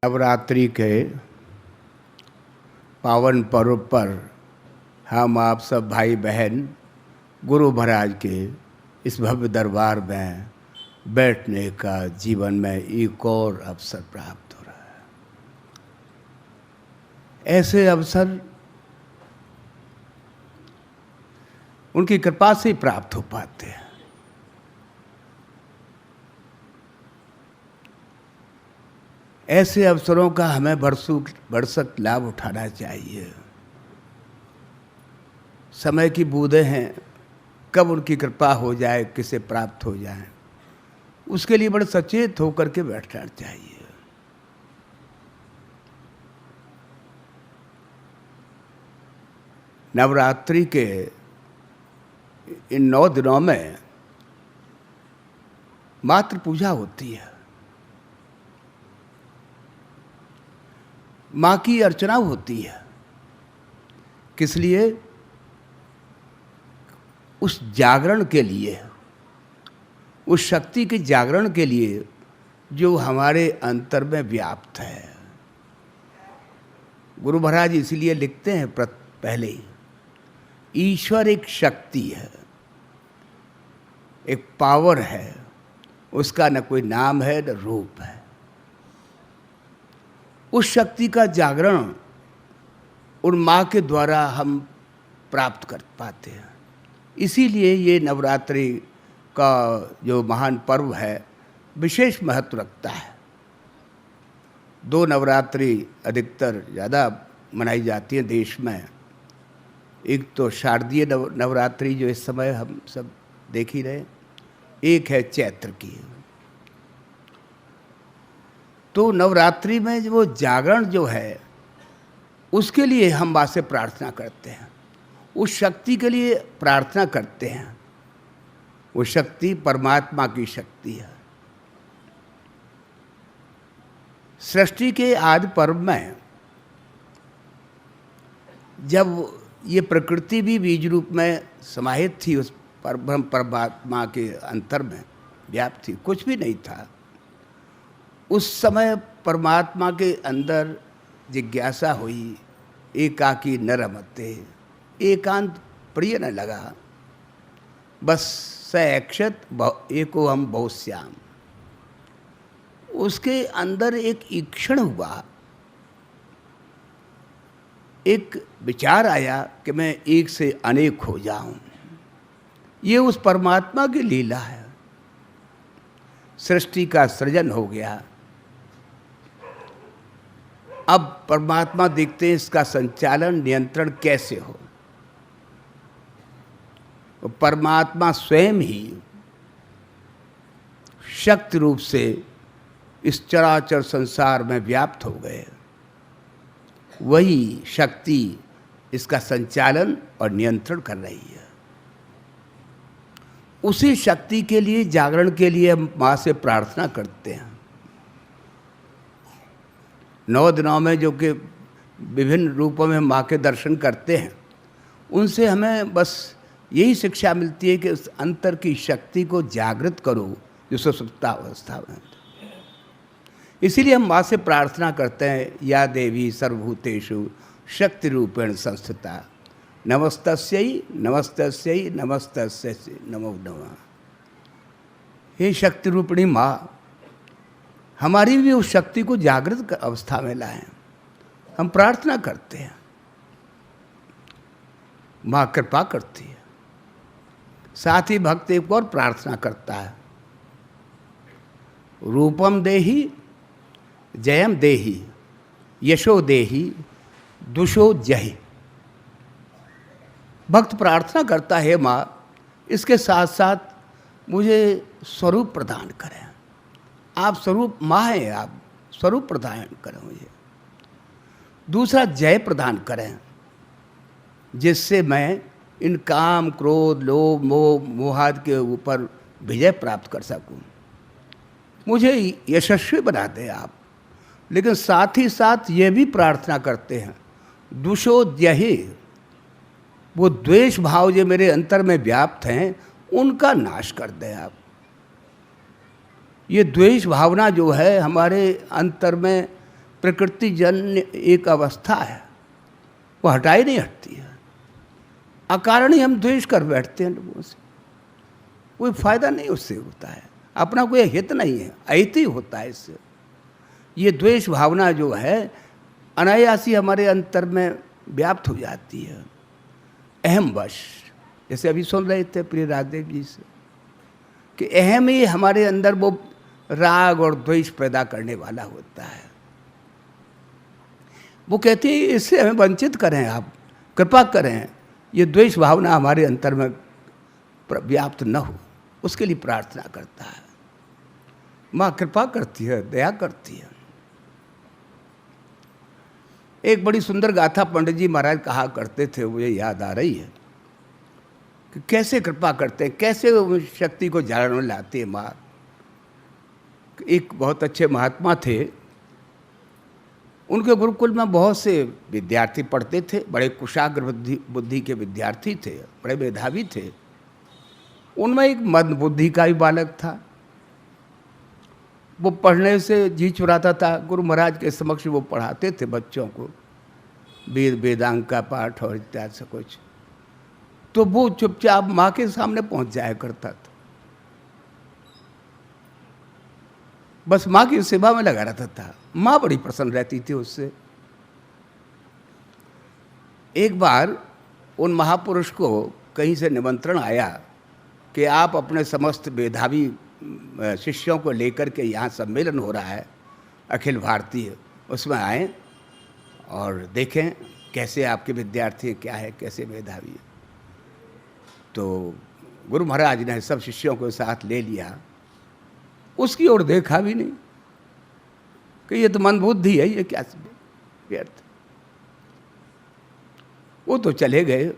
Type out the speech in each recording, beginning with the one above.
नवरात्रि के पावन पर्व पर हम आप सब भाई बहन गुरु महाराज के इस भव्य दरबार में बैठने का जीवन में एक और अवसर प्राप्त हो रहा है। ऐसे अवसर उनकी कृपा से ही प्राप्त हो पाते हैं। ऐसे अवसरों का हमें भरसक लाभ उठाना चाहिए। समय की बूंदें हैं, कब उनकी कृपा हो जाए, किसे प्राप्त हो जाए, उसके लिए बड़े सचेत होकर के बैठना चाहिए। नवरात्रि के इन 9 दिनों में मात्र पूजा होती है, माँ की अर्चना होती है। किस लिए? उस जागरण के लिए, उस शक्ति के जागरण के लिए जो हमारे अंतर में व्याप्त है। गुरु महाराज इसलिए लिखते हैं पहले ही, ईश्वर एक शक्ति है, एक पावर है, उसका न कोई नाम है न रूप है। उस शक्ति का जागरण उन माँ के द्वारा हम प्राप्त कर पाते हैं। इसीलिए ये नवरात्रि का जो महान पर्व है विशेष महत्व रखता है। 2 नवरात्रि अधिकतर ज़्यादा मनाई जाती है देश में। एक तो शारदीय नवरात्रि जो इस समय हम सब देख ही रहे, एक है चैत्र की। तो नवरात्रि में जो वो जागरण जो है उसके लिए हम माँ से प्रार्थना करते हैं, उस शक्ति के लिए प्रार्थना करते हैं। वो शक्ति परमात्मा की शक्ति है। सृष्टि के आदि पर्व में जब ये प्रकृति भी बीज रूप में समाहित थी, उस परमात्मा के अंतर में व्याप्त थी, कुछ भी नहीं था। उस समय परमात्मा के अंदर जिज्ञासा हुई, एकाकी न रमते, एकांत प्रिय न लगा, बस स अक्षत एको हम बहुश्याम। उसके अंदर एक ईक्षण हुआ, एक विचार आया कि मैं एक से अनेक हो जाऊं। ये उस परमात्मा की लीला है। सृष्टि का सृजन हो गया। अब परमात्मा देखते हैं इसका संचालन नियंत्रण कैसे हो। परमात्मा स्वयं ही शक्ति रूप से इस चराचर संसार में व्याप्त हो गए। वही शक्ति इसका संचालन और नियंत्रण कर रही है। उसी शक्ति के लिए, जागरण के लिए हम माँ से प्रार्थना करते हैं। 9 दिनों में जो कि विभिन्न रूपों में माँ के दर्शन करते हैं, उनसे हमें बस यही शिक्षा मिलती है कि उस अंतर की शक्ति को जागृत करो जो सुसुप्तावस्था में। इसीलिए हम माँ से प्रार्थना करते हैं, या देवी सर्वभूतेषु शक्ति रूपेण संस्थिता नमस्तस्यै नमस्तस्यै नमस्तस्यै नमो नमः। हे शक्ति रूपिणी माँ, हमारी भी उस शक्ति को जागृत अवस्था में लाएं। हम प्रार्थना करते हैं, माँ कृपा करती है। साथ ही भक्त एक और प्रार्थना करता है, रूपम देहि जयम देहि यशो देहि दुषो जहि। भक्त प्रार्थना करता है, माँ इसके साथ साथ मुझे स्वरूप प्रदान करें। आप स्वरूप माँ हैं, आप स्वरूप प्रदान करें मुझे। दूसरा जय प्रदान करें, जिससे मैं इन काम क्रोध लोभ मोह मोहाद के ऊपर विजय प्राप्त कर सकूं। मुझे यशस्वी बना दें आप। लेकिन साथ ही साथ ये भी प्रार्थना करते हैं, दुषोद्यहि, वो द्वेष भाव जो मेरे अंतर में व्याप्त हैं उनका नाश कर दें आप। ये द्वेष भावना जो है हमारे अंतर में प्रकृति जन्य एक अवस्था है, वो हटाई नहीं हटती है। अकारण ही हम द्वेष कर बैठते हैं लोगों से, कोई फायदा नहीं उससे होता है, अपना कोई हित नहीं है, अहित ही होता है इससे। ये द्वेष भावना जो है अनायासी हमारे अंतर में व्याप्त हो जाती है, अहम वश। जैसे अभी सुन रहे थे प्रिय राजदेव जी से कि अहम ही हमारे अंदर वो राग और द्वेष पैदा करने वाला होता है। वो कहते हैं इससे हमें वंचित करें, आप कृपा करें, ये द्वेष भावना हमारे अंतर में व्याप्त न हो, उसके लिए प्रार्थना करता है। माँ कृपा करती है, दया करती है। एक बड़ी सुंदर गाथा पंडित जी महाराज कहा करते थे, मुझे याद आ रही है कि कैसे कृपा करते हैं, कैसे उस शक्ति को जागरण में लाती है माँ। एक बहुत अच्छे महात्मा थे, उनके गुरुकुल में बहुत से विद्यार्थी पढ़ते थे, बड़े कुशाग्र बुद्धि के विद्यार्थी थे, बड़े मेधावी थे। उनमें एक मंद बुद्धि का भी बालक था, वो पढ़ने से जी चुराता था। गुरु महाराज के समक्ष वो पढ़ाते थे बच्चों को वेदांग का पाठ और इत्यादि से कुछ, तो वो चुपचाप माँ के सामने पहुंच जाया करता था, बस माँ की सेवा में लगा रहता था। माँ बड़ी प्रसन्न रहती थी उससे। एक बार उन महापुरुष को कहीं से निमंत्रण आया कि आप अपने समस्त मेधावी शिष्यों को लेकर के यहाँ सम्मेलन हो रहा है अखिल भारतीय, उसमें आएँ और देखें कैसे आपके विद्यार्थी क्या है, कैसे मेधावी है। तो गुरु महाराज ने सब शिष्यों को साथ ले लिया, उसकी ओर देखा भी नहीं कि ये तो मंदबुद्धि है, ये क्या व्यर्थ। वो तो चले गए।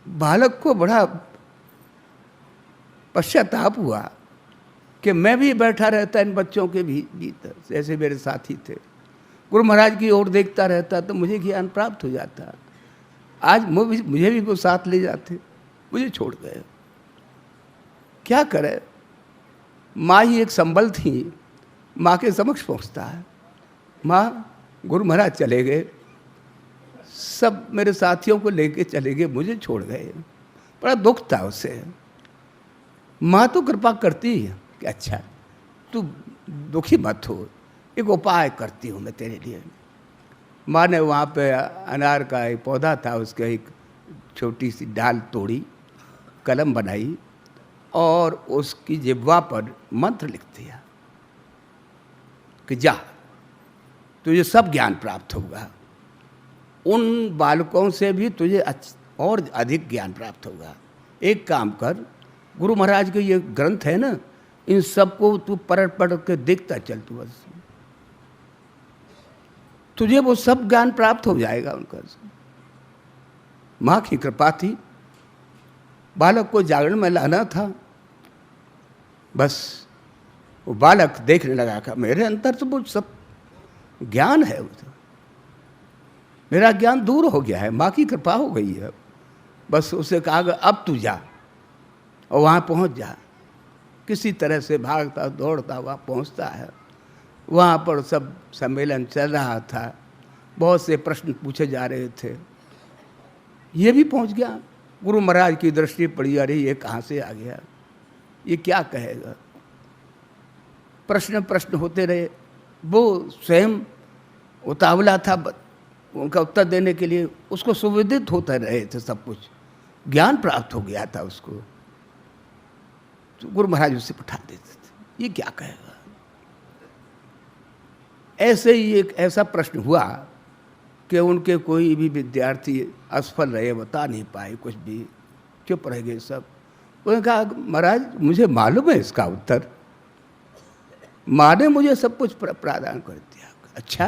बालक को बड़ा पश्चाताप हुआ कि मैं भी बैठा रहता इन बच्चों के भीतर, जैसे मेरे साथी थे, गुरु महाराज की ओर देखता रहता तो मुझे ज्ञान प्राप्त हो जाता। आज मुझे भी वो साथ ले जाते, मुझे छोड़ गए। क्या करे, माँ ही एक संबल थी, माँ के समक्ष पहुँचता है। माँ, गुरु महाराज चले गए, सब मेरे साथियों को लेके चले गए, मुझे छोड़ गए। बड़ा दुख था उसे। माँ तो कृपा करती है कि अच्छा तू दुखी मत हो, एक उपाय करती हूँ मैं तेरे लिए। माँ ने वहाँ पे अनार का एक पौधा था, उसके एक छोटी सी डाल तोड़ी, कलम बनाई और उसकी जिह्वा पर मंत्र लिख दिया कि जा, तुझे सब ज्ञान प्राप्त होगा, उन बालकों से भी तुझे और अधिक ज्ञान प्राप्त होगा। एक काम कर, गुरु महाराज के ये ग्रंथ है ना, इन सबको तू पढ़ के देखता चल, तू बस तुझे वो सब ज्ञान प्राप्त हो जाएगा उनका। माँ की कृपा थी, बालक को जागरण में लाना था। बस वो बालक देखने लगा कि मेरे अंदर तो वो सब ज्ञान है, मेरा ज्ञान दूर हो गया है, माँ की कृपा हो गई है। बस उसे कहा अब तू जा और वहाँ पहुँच जा। किसी तरह से भागता दौड़ता वहाँ पहुँचता है। वहाँ पर सब सम्मेलन चल रहा था, बहुत से प्रश्न पूछे जा रहे थे। ये भी पहुँच गया। गुरु महाराज की दृष्टि पड़ी, अरे ये कहाँ से आ गया, ये क्या कहेगा। प्रश्न होते रहे, वो स्वयं उतावला था उनका उत्तर देने के लिए, उसको सुविदित होते रहे थे, सब कुछ ज्ञान प्राप्त हो गया था उसको। तो गुरु महाराज उससे पूछा देते थे, ये क्या कहेगा। ऐसे ही एक ऐसा प्रश्न हुआ कि उनके कोई भी विद्यार्थी असफल रहे, बता नहीं पाए कुछ भी, चुप रह गए सब। उन्होंने कहा महाराज मुझे मालूम है इसका उत्तर, माँ ने मुझे सब कुछ प्रदान कर दिया। अच्छा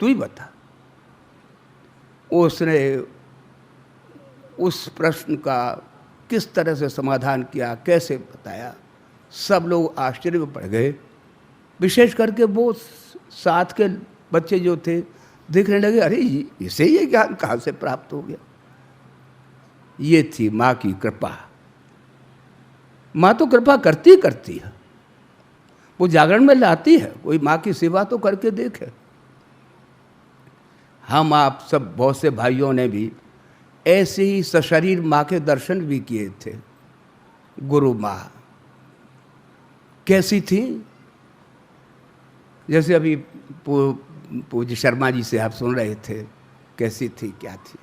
तू ही बता। उसने उस प्रश्न का किस तरह से समाधान किया, कैसे बताया, सब लोग आश्चर्य में पड़ गए। विशेष करके वो साथ के बच्चे जो थे देखने लगे, अरे इसे ये ज्ञान कहाँ से प्राप्त हो गया। ये थी माँ की कृपा। माँ तो कृपा करती है। वो जागरण में लाती है, कोई माँ की सेवा तो करके देखे। हम आप सब बहुत से भाइयों ने भी ऐसे ही सशरीर माँ के दर्शन भी किए थे। गुरु माँ कैसी थी, जैसे अभी पूज्य शर्मा जी से आप सुन रहे थे कैसी थी क्या थी।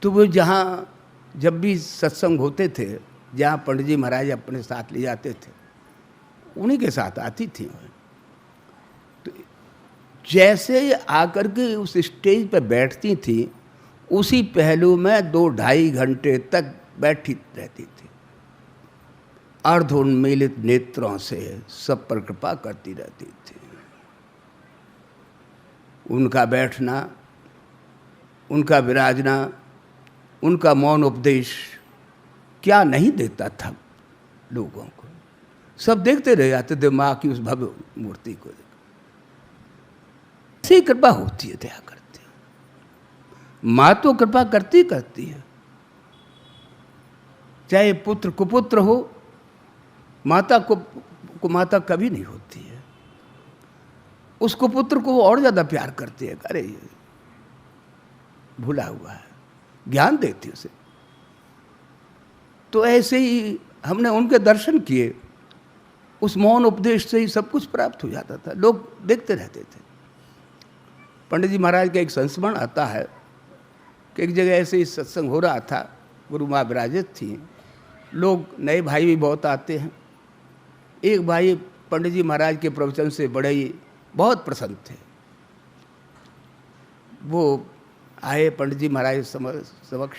तो वो जहाँ जब भी सत्संग होते थे, जहाँ पंडित जी महाराज अपने साथ ले जाते थे, उन्हीं के साथ आती थी। तो जैसे आकर के उस स्टेज पर बैठती थी, उसी पहलू में 2-2.5 घंटे तक बैठी रहती थी, अर्धोन्मीलित नेत्रों से सब पर कृपा करती रहती थी। उनका बैठना, उनका विराजना, उनका मौन उपदेश क्या नहीं देता था लोगों को। सब देखते रह जाते थे माँ की उस भव्य मूर्ति को। ऐसी कृपा होती है, दया करती है माँ, तो कृपा करती करती है। चाहे पुत्र कुपुत्र हो, माता को माता कभी नहीं होती है। उस कुपुत्र को और ज्यादा प्यार करती है। अरे ये भूला हुआ है, ज्ञान देती उसे। तो ऐसे ही हमने उनके दर्शन किए, उस मौन उपदेश से ही सब कुछ प्राप्त हो जाता था। लोग देखते रहते थे। पंडित जी महाराज का एक संस्मरण आता है कि एक जगह ऐसे ही सत्संग हो रहा था, गुरु माँ विराजित थी, लोग नए भाई भी बहुत आते हैं। एक भाई पंडित जी महाराज के प्रवचन से बड़े ही बहुत प्रसन्न थे। वो आए पंडित जी महाराज समक्ष,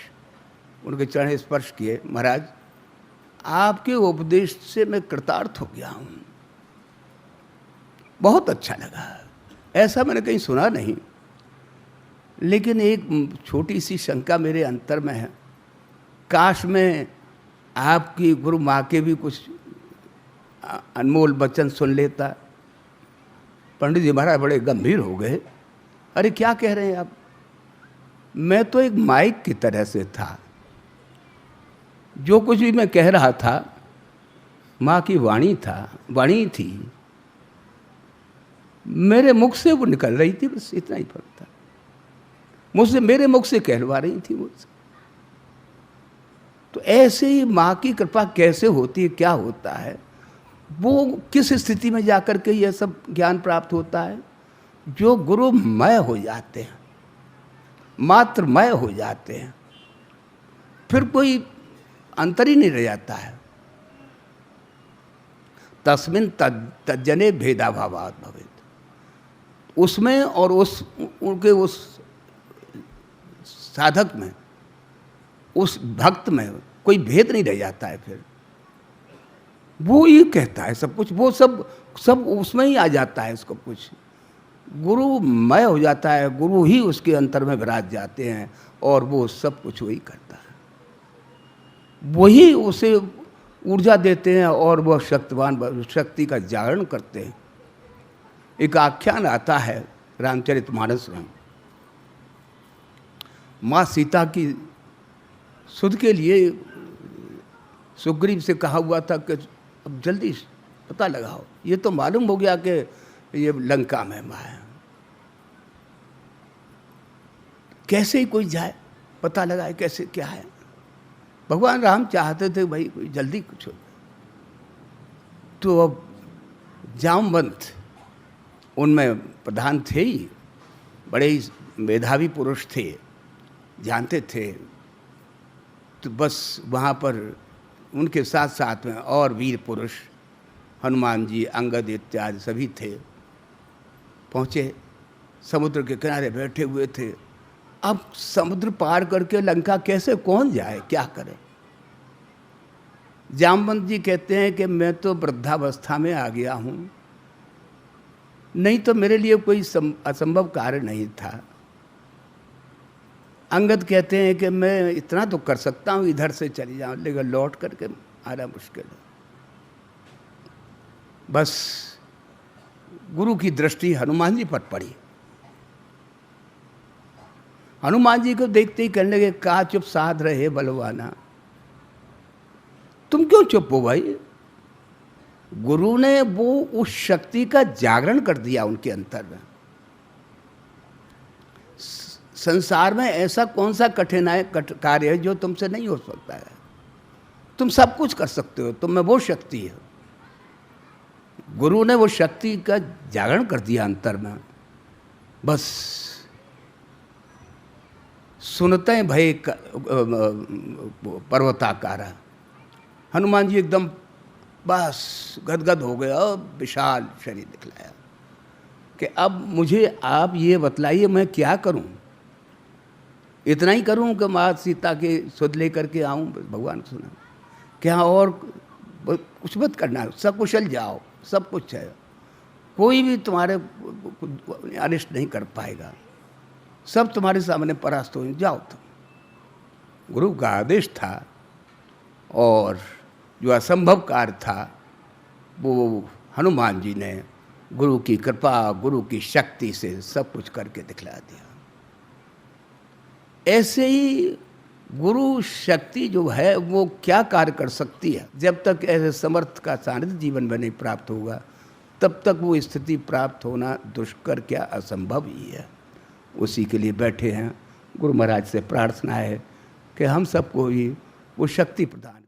उनके चरण स्पर्श किए। महाराज, आपके उपदेश से मैं कृतार्थ हो गया हूँ, बहुत अच्छा लगा। ऐसा मैंने कहीं सुना नहीं, लेकिन एक छोटी सी शंका मेरे अंतर में है। काश में आपकी गुरु माँ के भी कुछ अनमोल वचन सुन लेता। पंडित जी महाराज बड़े गंभीर हो गए। अरे क्या कह रहे हैं आप? मैं तो एक माइक की तरह से था, जो कुछ भी मैं कह रहा था माँ की वाणी थी, मेरे मुख से वो निकल रही थी, बस इतना ही फर्क था। मुझसे, मेरे मुख से कहलवा रही थी मुझसे। तो ऐसे ही माँ की कृपा कैसे होती है, क्या होता है, वो किस स्थिति में जाकर के यह सब ज्ञान प्राप्त होता है? जो गुरुमय हो जाते हैं, मात्रमय हो जाते हैं, फिर कोई अंतर ही नहीं रह जाता है। तस्मिन् तज्जने भेदाभावात् भवेत्। उसमें और उनके उस साधक में, उस भक्त में कोई भेद नहीं रह जाता है। फिर वो ये कहता है सब कुछ, वो सब उसमें ही आ जाता है। इसको कुछ गुरुमय हो जाता है, गुरु ही उसके अंतर में विराज जाते हैं और वो सब कुछ वही करता है, वही उसे ऊर्जा देते हैं और वह शक्तिवान शक्ति का जागरण करते हैं। एक आख्यान आता है रामचरितमानस में, माँ सीता की सुध के लिए सुग्रीव से कहा हुआ था कि अब जल्दी पता लगाओ, ये तो मालूम हो गया कि ये लंका में माँ है, कैसे ही कोई जाए पता लगाए कैसे क्या है। भगवान राम चाहते थे भाई कोई जल्दी कुछ हो। तो अब जामवंत उनमें प्रधान थे ही, बड़े ही मेधावी पुरुष थे, जानते थे। तो बस वहाँ पर उनके साथ साथ में और वीर पुरुष हनुमान जी, अंगद इत्यादि सभी थे। पहुँचे, समुद्र के किनारे बैठे हुए थे। अब समुद्र पार करके लंका कैसे कौन जाए, क्या करे? जामवंत जी कहते हैं कि मैं तो वृद्धावस्था में आ गया हूँ, नहीं तो मेरे लिए कोई असंभव कार्य नहीं था। अंगद कहते हैं कि मैं इतना तो कर सकता हूँ, इधर से चली जाऊँ, लेकिन लौट करके आना मुश्किल है। बस गुरु की दृष्टि हनुमान जी पर पड़ी। हनुमान जी को देखते ही कहने लगे, का चुप साध रहे बलवाना, तुम क्यों चुप हो भाई? गुरु ने वो उस शक्ति का जागरण कर दिया उनके अंतर में। संसार में ऐसा कौन सा कठिनाई कार्य है जो तुमसे नहीं हो सकता है। तुम सब कुछ कर सकते हो, तुम में वो शक्ति है। गुरु ने वो शक्ति का जागरण कर दिया अंतर में। बस सुनते हैं भय पर्वताकारा। हनुमान जी एकदम बस गदगद हो गए और विशाल शरीर दिखलाया कि अब मुझे आप ये बतलाइए मैं क्या करूं। इतना ही करूं कि माँ सीता के सुध लेकर के आऊं, भगवान को सुना क्या, और कुछ मत करना, सकुशल जाओ, सब कुछ है, कोई भी तुम्हारे अनिष्ट नहीं कर पाएगा, सब तुम्हारे सामने परास्त हो जाओ तुम। गुरु का आदेश था और जो असंभव कार्य था वो हनुमान जी ने गुरु की कृपा, गुरु की शक्ति से सब कुछ करके दिखला दिया। ऐसे ही गुरु शक्ति जो है वो क्या कार्य कर सकती है, जब तक ऐसे समर्थ का सानिध्य जीवन में नहीं प्राप्त होगा तब तक वो स्थिति प्राप्त होना दुष्कर क्या असंभव ही है। उसी के लिए बैठे हैं। गुरु महाराज से प्रार्थना है कि हम सबको ही वो शक्ति प्रदान